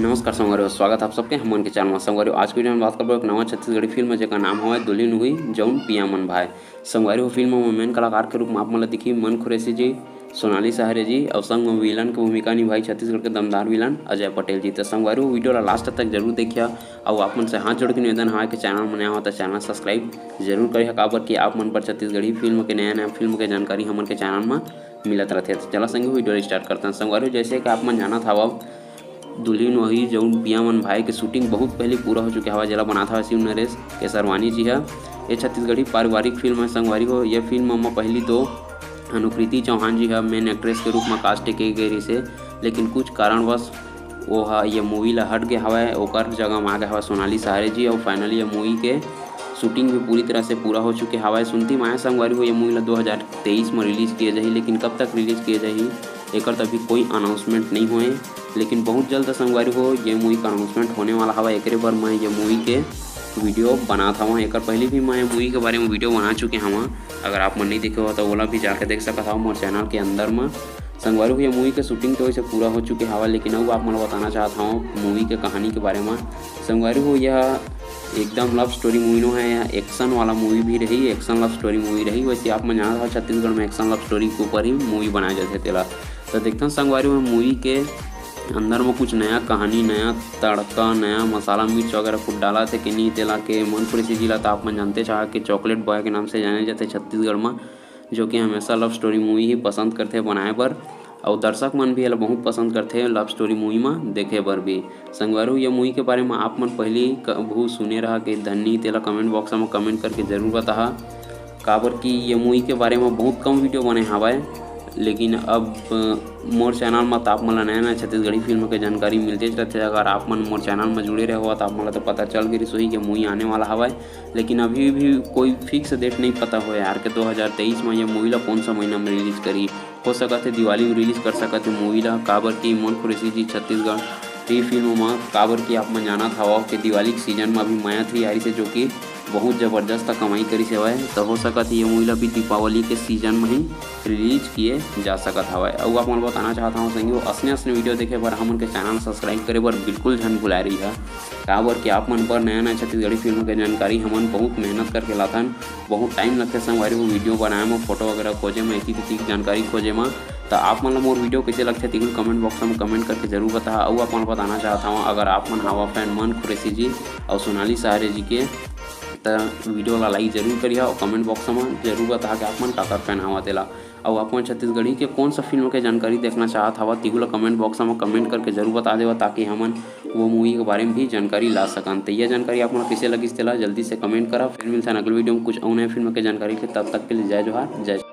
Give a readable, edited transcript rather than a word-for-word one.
नमस्कार संगवारी, स्वागत आप सबके हमन के चैनल में। संगवारी आज के वीडियो में बात करबो एक नवा छत्तीसगढ़ी फिल्म जेकर नाम हवे दुल्हिन हुई जौन पिया मन भाई। संगवारी फिल्म में मेन कलाकार के रूप में आप मन ला दिखी मन खुरेसी जी, सोनाली सहारे जी और संग में विलन की भूमिका निभाई छत्तीसगढ़ के दमदार विलन अजय पटेल जी। तो संगवारी वीडियो ला लास्ट तक जरूर देखिए और आप मन से हाथ जोड़ के निवेदन है कि चैनल में नया हो तो चैनल सब्सक्राइब जरूर करिए, काबर कि आप मन पर छत्तीसगढ़ी फिल्म के नया फिल्म के जानकारी हमन के चैनल में मिलत रहते। तो चला संगे वीडियो स्टार्ट करते हैं। संगवारी जैसे कि आप मन जाना था अब दुल्हिन वही जौन पिया मन भाई के शूटिंग बहुत पहले पूरा हो चुका है, जला बना था शिव नरेश केसरवानी जी है। ये छत्तीसगढ़ी पारिवारिक फिल्म है संगवारी हो। यह फिल्म में पहली तो अनुकृति चौहान जी है मेन एक्ट्रेस के रूप में कास्ट की गई से, लेकिन कुछ कारणवश वो ये मूवी ला हट गया हवा ओकर जगह में आ गया हवा सोनाली सहारे जी। और फाइनली ये मूवी के शूटिंग भी पूरी तरह से पूरा हो चुके हवा। सुनती माया संगवारी हो ये मूवी ला 2023 में रिलीज़ किए जाही, लेकिन कब तक रिलीज़ किए जाही एक अभी कोई अनाउंसमेंट नहीं हुए, लेकिन बहुत जल्द संगवारी हो ये मूवी का अनाउंसमेंट होने वाला हवा। एक बार मैं ये मूवी के वीडियो बना था एक पहले भी मैं मूवी के बारे में वीडियो बना चुके हवा। अगर आप मन नहीं देखे हो तो ओला भी जाके देख सकता हूँ मोर चैनल के अंदर में। संगवारी हो ये मूवी के शूटिंग तो वैसे पूरा हो चुके हवा, लेकिन अब आप मैं बताना चाहता हूँ मूवी के कहानी के बारे में। संगवारी हो यह एकदम लव स्टोरी मूवी नो है, यह एक्शन वाला मूवी भी रही, एक्शन लव स्टोरी मूवी रही। वैसे आप मन जाना था छत्तीसगढ़ में एक्शन लव स्टोरी के ऊपर ही मूवी बनाए जाते तेला। तो देखते हैं संगवारी में मूवी के अंदर में कुछ नया कहानी, नया तड़का, नया मसाला मिर्च वगैरह कुछ डाला थे कि नहीं तेला के मन पुलिस जिला। तो आप मन जानते चाह कि चॉकलेट बॉय के नाम से जाने जाते छत्तीसगढ़ में, जो कि हमेशा लव स्टोरी मूवी ही पसंद करते बनाए पर, और दर्शक मन भी बहुत पसंद करते लव स्टोरी मूवी में देखे बर भी। संगवारी ये मूवी के बारे में आप मन पहले कभू सुने रहा कि धन्नी तेला कमेंट बॉक्स में कमेंट करके जरूर बता, काबर कि ये मूवी के बारे में बहुत कम वीडियो बने हवाए। लेकिन अब मोर चैनल में तो आप मन नया नया छत्तीसगढ़ी फिल्म के जानकारी मिलते रहते। अगर आप मन मोर चैनल में जुड़े रहे हो तो आप मन तो पता चल गई सोही कि मूवी आने वाला हवाए, लेकिन अभी भी कोई फिक्स डेट नहीं पता हो यार कि 2023 में ये मूवी ला कौन सा महीना में रिलीज़ करी। हो सकता है दिवाली में रिलीज़ कर सकते मूवी ला, काबर की मोन खुरेसी जी छत्तीसगढ़ टी फिल्म में, काबर की आप मन जाना था कि दिवाली के सीजन में अभी माया 3 आ रही से, जो कि बहुत ज़बरदस्त कमाई करी से हवा। तो हो सकता है ये मूवी ला भी दीपावली के सीजन में ही रिलीज किए जा सकत हवा। और आप मन बताना चाहता हूँ संगी असने वीडियो देखे बर हमन के चैनल सब्सक्राइब करे बर बिल्कुल झन भुला रही है, काबर कि आप मन पर नया नया छत्तीसगढ़ी फिल्म के जानकारी हमन बहुत मेहनत करके लाथन। बहुत टाइम लगते संगवारी वो वीडियो बनाए में, फोटो वगैरह खोजे में, इतनी जानकारी खोजे में। तो आप मन मोर वीडियो कैसे लगते तीन कमेंट बॉक्स में कमेंट करके जरूर बता। और आप मन बताना चाहता हूँ अगर आप मन हवा फैन मन खुरेसी जी और सोनाली सहारे जी के तो वीडियो ला लाइक जरूर करिए और कमेंट बॉक्स में जरूर बता कि आप मन का फैन हवा तेला। और आप मन छत्तीसगढ़ी के कौन सा फिल्म के जानकारी देखना चाहत हवा तिहुला कमेंट बॉक्स में कमेंट करके जरूर बता देवा, ताकि हमन वो मूवी के बारे में भी जानकारी ला सकन। तो यह जानकारी आप मन कैसे लगी तेला जल्दी से कमेंट करा। फिर मिलता है अगले वीडियो में कुछ और नए फिल्म के जानकारी के, तब तक के लिए जय जोहार जय।